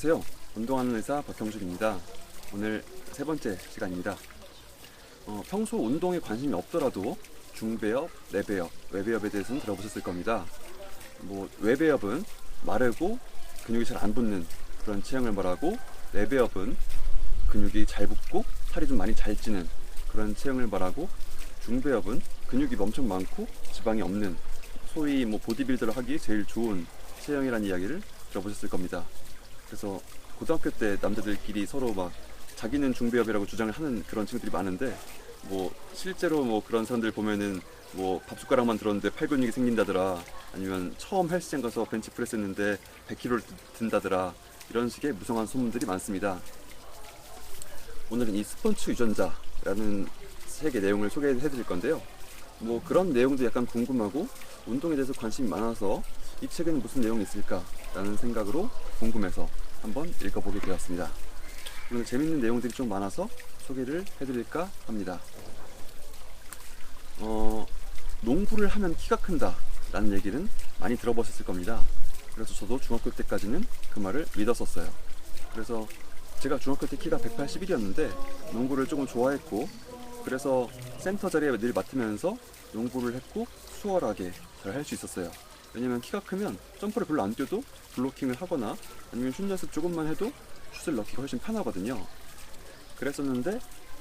안녕하세요. 운동하는 의사 박형준입니다. 오늘 세 번째 시간입니다. 평소 운동에 관심이 없더라도 중배엽, 내배엽, 외배엽에 대해서는 들어보셨을 겁니다. 외배엽은 마르고 근육이 잘 안 붙는 그런 체형을 말하고, 내배엽은 근육이 잘 붙고 살이 좀 많이 잘 찌는 그런 체형을 말하고, 중배엽은 근육이 엄청 많고 지방이 없는, 소위 보디빌더를 하기 제일 좋은 체형이라는 이야기를 들어보셨을 겁니다. 그래서 고등학교 때 남자들끼리 서로 자기는 중배엽이라고 주장을 하는 그런 친구들이 많은데, 실제로 그런 사람들 보면은 밥숟가락만 들었는데 팔 근육이 생긴다더라, 아니면 처음 헬스장 가서 벤치프레스 했는데 100kg를 든다더라, 이런 식의 무성한 소문들이 많습니다. 오늘은 이 스폰츠 유전자라는 책의 내용을 소개해 드릴 건데요. 그런 내용도 약간 궁금하고 운동에 대해서 관심이 많아서 이 책에는 무슨 내용이 있을까라는 생각으로 궁금해서 한번 읽어보게 되었습니다. 오늘 재밌는 내용들이 좀 많아서 소개를 해드릴까 합니다. 농구를 하면 키가 큰다 라는 얘기는 많이 들어보셨을 겁니다. 그래서 저도 중학교 때까지는 그 말을 믿었었어요. 그래서 제가 중학교 때 키가 181이었는데 농구를 조금 좋아했고, 그래서 센터 자리에 늘 맡으면서 농구를 했고 수월하게 잘 할 수 있었어요. 왜냐면 키가 크면 점프를 별로 안 뛰어도 블로킹을 하거나 아니면 슛 연습 조금만 해도 슛을 넣기가 훨씬 편하거든요. 그랬었는데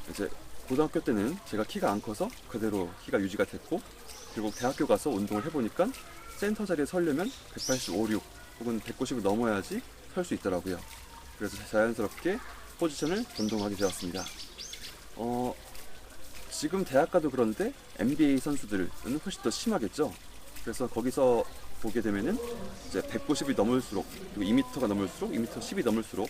이제 고등학교 때는 제가 키가 안 커서 그대로 키가 유지가 됐고, 그리고 대학교 가서 운동을 해보니까 센터 자리에 서려면 185, 6 혹은 190을 넘어야지 설 수 있더라고요. 그래서 자연스럽게 포지션을 변동하게 되었습니다. 지금 대학 가도 그런데 NBA 선수들은 훨씬 더 심하겠죠. 그래서 거기서 보게 되면은 이제 190이 넘을수록, 그리고 2m가 넘을수록, 2m 10이 넘을수록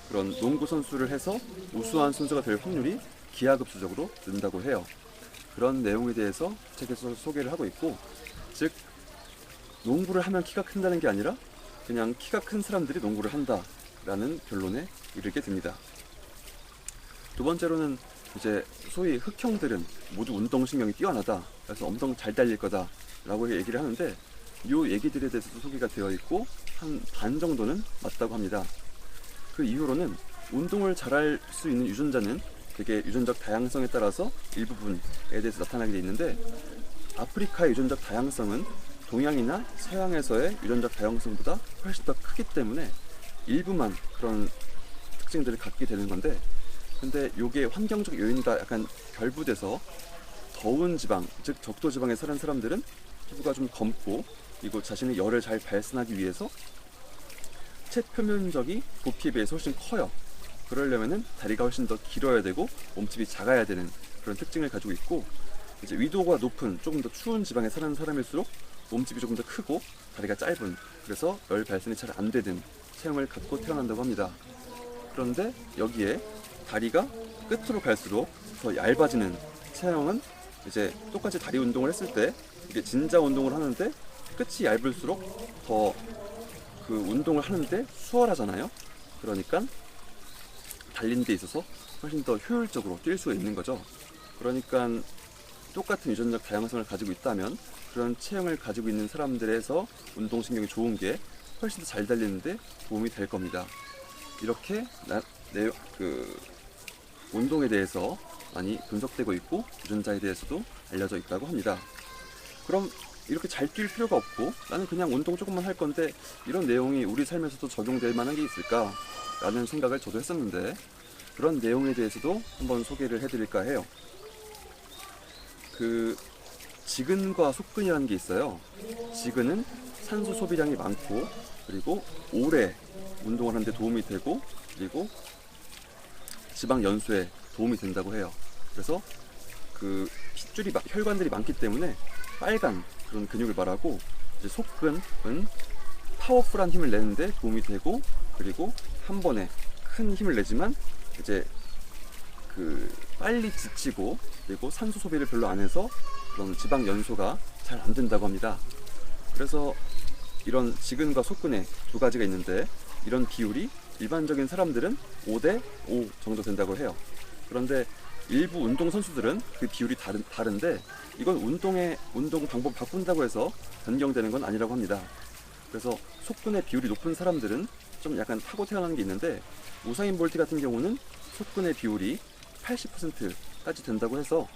그런 농구 선수를 해서 우수한 선수가 될 확률이 기하급수적으로 는다고 해요. 그런 내용에 대해서 책에서 소개를 하고 있고, 즉 농구를 하면 키가 큰다는 게 아니라 그냥 키가 큰 사람들이 농구를 한다라는 결론에 이르게 됩니다. 두 번째로는 이제 소위 흑형들은 모두 운동신경이 뛰어나다, 그래서 엄청 잘 달릴 거다 라고 얘기를 하는데, 이 얘기들에 대해서도 소개가 되어 있고 한 반 정도는 맞다고 합니다. 그 이후로는 운동을 잘할 수 있는 유전자는 되게 유전적 다양성에 따라서 일부분에 대해서 나타나게 돼 있는데, 아프리카의 유전적 다양성은 동양이나 서양에서의 유전적 다양성보다 훨씬 더 크기 때문에 일부만 그런 특징들을 갖게 되는 건데, 근데 이게 환경적 요인과 약간 결부돼서 더운 지방, 즉 적도 지방에 사는 사람들은 피부가 좀 검고, 그리고 자신의 열을 잘 발산하기 위해서 체표면적이 부피에 비해서 훨씬 커요. 그러려면은 다리가 훨씬 더 길어야 되고 몸집이 작아야 되는 그런 특징을 가지고 있고, 이제 위도가 높은 조금 더 추운 지방에 사는 사람일수록 몸집이 조금 더 크고 다리가 짧은, 그래서 열 발산이 잘 안 되는 체형을 갖고 태어난다고 합니다. 그런데 여기에 다리가 끝으로 갈수록 더 얇아지는 체형은 이제 똑같이 다리 운동을 했을 때 이게 진자 운동을 하는데 끝이 얇을수록 더 그 운동을 하는데 수월하잖아요. 그러니까 달리는 데 있어서 훨씬 더 효율적으로 뛸 수가 있는 거죠. 그러니까 똑같은 유전적 다양성을 가지고 있다면 그런 체형을 가지고 있는 사람들에서 운동신경이 좋은 게 훨씬 더 잘 달리는데 도움이 될 겁니다. 이렇게 운동에 대해서 많이 분석되고 있고 유전자에 대해서도 알려져 있다고 합니다. 그럼 이렇게 잘 뛸 필요가 없고 나는 그냥 운동 조금만 할 건데 이런 내용이 우리 삶에서도 적용될 만한 게 있을까? 라는 생각을 저도 했었는데, 그런 내용에 대해서도 한번 소개를 해드릴까 해요. 지근과 속근이라는 게 있어요. 지근은 산소 소비량이 많고, 그리고 오래 운동을 하는데 도움이 되고, 그리고 지방 연소에 도움이 된다고 해요. 그래서 핏줄이 혈관들이 많기 때문에 빨간 그런 근육을 말하고, 이제 속근은 파워풀한 힘을 내는데 도움이 되고, 그리고 한 번에 큰 힘을 내지만 이제 빨리 지치고, 그리고 산소 소비를 별로 안 해서 그런 지방 연소가 잘 안 된다고 합니다. 그래서 이런 지근과 속근에 두 가지가 있는데, 이런 비율이 일반적인 사람들은 5대5 정도 된다고 해요. 그런데 일부 운동 선수들은 그 비율이 다른데, 이건 운동 방법 바꾼다고 해서 변경되는 건 아니라고 합니다. 그래서 속근의 비율이 높은 사람들은 좀 약간 타고 태어나는 게 있는데, 우사인 볼트 같은 경우는 속근의 비율이 80%까지 된다고 해서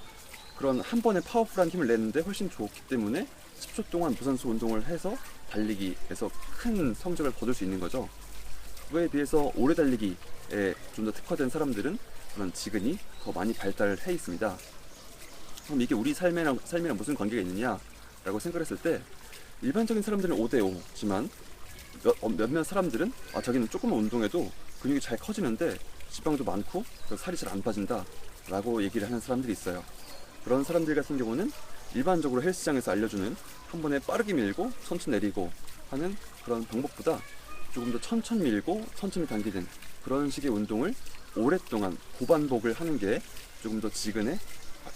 그런 한 번에 파워풀한 힘을 내는데 훨씬 좋기 때문에 10초 동안 무산소 운동을 해서 달리기에서 큰 성적을 거둘 수 있는 거죠. 그거에 비해서 오래 달리기에 좀 더 특화된 사람들은 그런 지근이 더 많이 발달해 있습니다. 그럼 이게 우리 삶이랑 무슨 관계가 있느냐라고 생각을 했을 때, 일반적인 사람들은 5대5지만 몇몇 사람들은 자기는 조금만 운동해도 근육이 잘 커지는데 지방도 많고 살이 잘 안 빠진다 라고 얘기를 하는 사람들이 있어요. 그런 사람들 같은 경우는 일반적으로 헬스장에서 알려주는 한 번에 빠르게 밀고 천천히 내리고 하는 그런 방법보다 조금 더 천천히 밀고 천천히 당기는 그런 식의 운동을 오랫동안 고반복을 하는 게 조금 더 지근의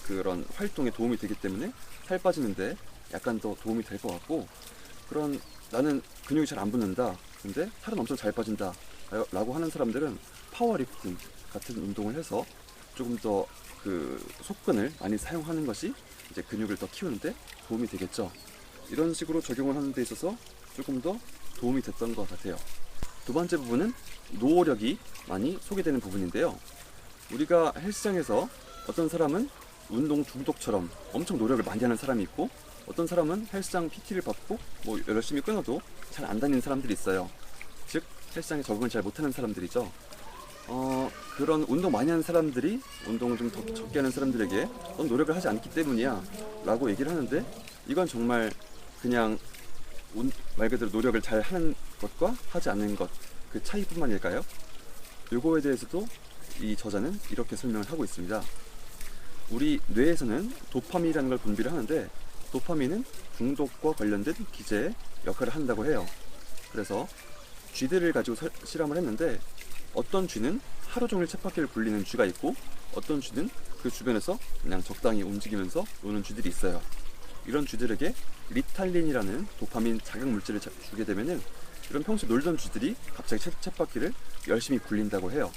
그런 활동에 도움이 되기 때문에 살 빠지는데 약간 더 도움이 될 것 같고, 그런 나는 근육이 잘 안 붙는다 근데 살은 엄청 잘 빠진다 라고 하는 사람들은 파워리프팅 같은 운동을 해서 조금 더 그 속근을 많이 사용하는 것이 이제 근육을 더 키우는데 도움이 되겠죠. 이런 식으로 적용을 하는 데 있어서 조금 더 도움이 됐던 것 같아요. 두 번째 부분은 노력이 많이 소개되는 부분인데요. 우리가 헬스장에서 어떤 사람은 운동 중독처럼 엄청 노력을 많이 하는 사람이 있고, 어떤 사람은 헬스장 PT를 받고 뭐 열심히 끊어도 잘 안 다니는 사람들이 있어요. 즉 헬스장에 적응을 잘 못하는 사람들이죠. 그런 운동 많이 하는 사람들이 운동을 좀 더 적게 하는 사람들에게 넌 노력을 하지 않기 때문이야 라고 얘기를 하는데, 이건 정말 그냥 말 그대로 노력을 잘 하는 것과 하지 않는 것 그 차이뿐만일까요? 요거에 대해서도 이 저자는 이렇게 설명을 하고 있습니다. 우리 뇌에서는 도파민이라는 걸 분비를 하는데, 도파민은 중독과 관련된 기제의 역할을 한다고 해요. 그래서 쥐들을 가지고 실험을 했는데, 어떤 쥐는 하루 종일 쳇바퀴를 굴리는 쥐가 있고, 어떤 쥐는 그 주변에서 그냥 적당히 움직이면서 노는 쥐들이 있어요. 이런 쥐들에게 리탈린이라는 도파민 자극 물질을 주게 되면은 이런 평소 놀던 쥐들이 갑자기 쳇바퀴를 열심히 굴린다고 해요.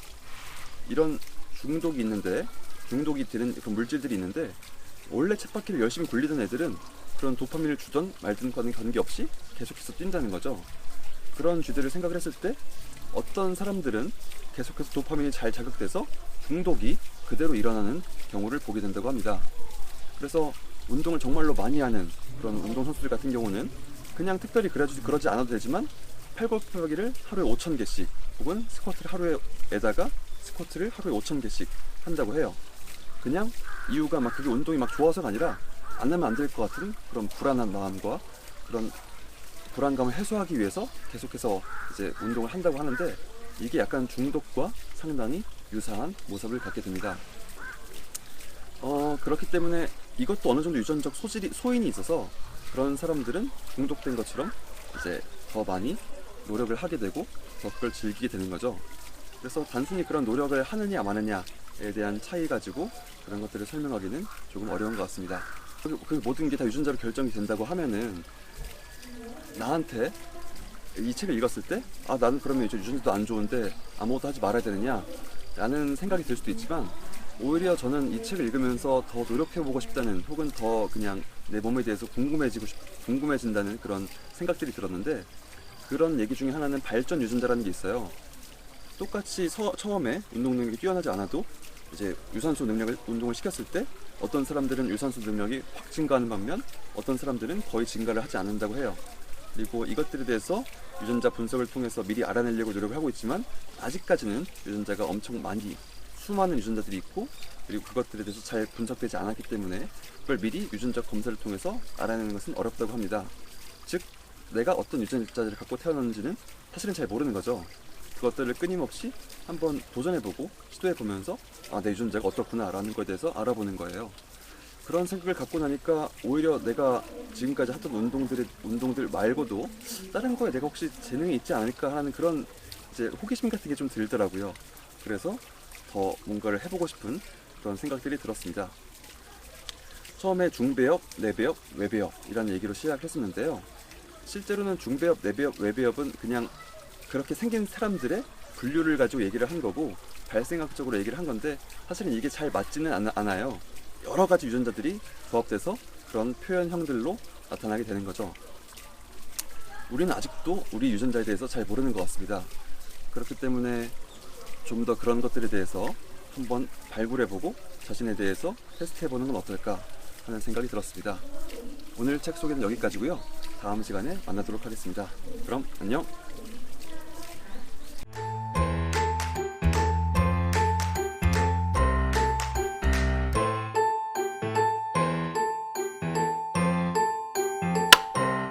이런 중독이 되는 그런 물질들이 있는데, 원래 쳇바퀴를 열심히 굴리던 애들은 그런 도파민을 주던 말든 거는 관계없이 계속해서 뛴다는 거죠. 그런 쥐들을 생각을 했을 때 어떤 사람들은 계속해서 도파민이 잘 자극돼서 중독이 그대로 일어나는 경우를 보게 된다고 합니다. 그래서 운동을 정말로 많이 하는 그런 운동선수들 같은 경우는 그냥 특별히 그러지 않아도 되지만 팔굽혀펴기를 하루에 5,000개씩 혹은 스쿼트를 하루에 5,000개씩 한다고 해요. 그냥 이유가 막 그게 운동이 막 좋아서가 아니라 안 하면 안 될 것 같은 그런 불안한 마음과 그런 불안감을 해소하기 위해서 계속해서 이제 운동을 한다고 하는데, 이게 약간 중독과 상당히 유사한 모습을 갖게 됩니다. 그렇기 때문에 이것도 어느 정도 유전적 소인이 있어서 그런 사람들은 중독된 것처럼 이제 더 많이 노력을 하게 되고 더 그걸 즐기게 되는 거죠. 그래서 단순히 그런 노력을 하느냐 마느냐에 대한 차이 가지고 그런 것들을 설명하기는 조금 어려운 것 같습니다. 그 모든 게 다 유전자로 결정이 된다고 하면은, 나한테 이 책을 읽었을 때 나는 그러면 이제 유전자도 안 좋은데 아무것도 하지 말아야 되느냐 라는 생각이 들 수도 있지만, 오히려 저는 이 책을 읽으면서 더 노력해보고 싶다는, 혹은 더 그냥 내 몸에 대해서 궁금해진다는 그런 생각들이 들었는데, 그런 얘기 중에 하나는 발전 유전자라는 게 있어요. 똑같이 처음에 운동 능력이 뛰어나지 않아도 이제 유산소 운동을 시켰을 때 어떤 사람들은 유산소 능력이 확 증가하는 반면 어떤 사람들은 거의 증가를 하지 않는다고 해요. 그리고 이것들에 대해서 유전자 분석을 통해서 미리 알아내려고 노력을 하고 있지만, 아직까지는 유전자가 엄청 수많은 유전자들이 있고, 그리고 그것들에 대해서 잘 분석되지 않았기 때문에 그걸 미리 유전자 검사를 통해서 알아내는 것은 어렵다고 합니다. 즉 내가 어떤 유전자를 갖고 태어났는지는 사실은 잘 모르는 거죠. 그것들을 끊임없이 한번 도전해보고 시도해보면서 내 유전자가 어떻구나 라는 것에 대해서 알아보는 거예요. 그런 생각을 갖고 나니까 오히려 내가 지금까지 하던 운동들 말고도 다른 거에 내가 혹시 재능이 있지 않을까 하는 그런 이제 호기심 같은 게 좀 들더라고요. 그래서 더 뭔가를 해보고 싶은 그런 생각들이 들었습니다. 처음에 중배엽, 내배엽, 외배엽이라는 얘기로 시작했었는데요. 실제로는 중배엽, 내배엽, 외배엽은 그냥 그렇게 생긴 사람들의 분류를 가지고 얘기를 한 거고, 발생학적으로 얘기를 한 건데, 사실은 이게 잘 맞지는 않아요. 여러 가지 유전자들이 조합돼서 그런 표현형들로 나타나게 되는 거죠. 우리는 아직도 우리 유전자에 대해서 잘 모르는 것 같습니다. 그렇기 때문에 좀 더 그런 것들에 대해서 한번 발굴해보고 자신에 대해서 테스트해보는 건 어떨까 하는 생각이 들었습니다. 오늘 책 소개는 여기까지고요. 다음 시간에 만나도록 하겠습니다. 그럼 안녕!